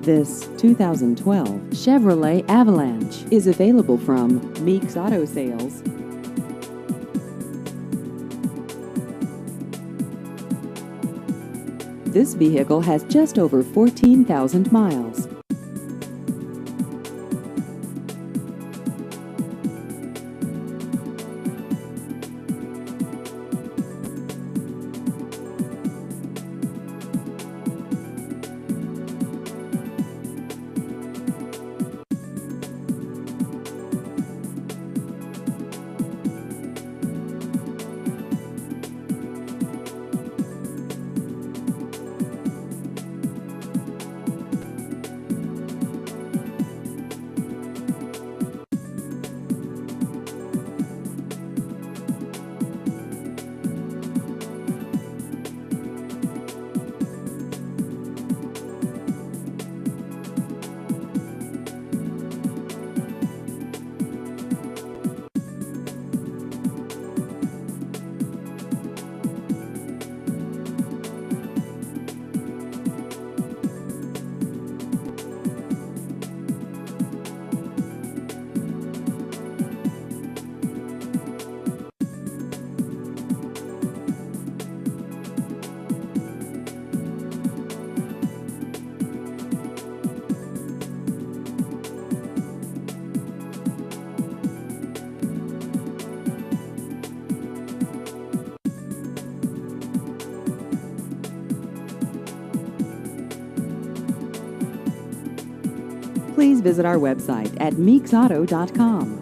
This 2012 Chevrolet Avalanche is available from Meek's Auto Sales. This vehicle has just over 14,000 miles. Please visit our website at meeksauto.com.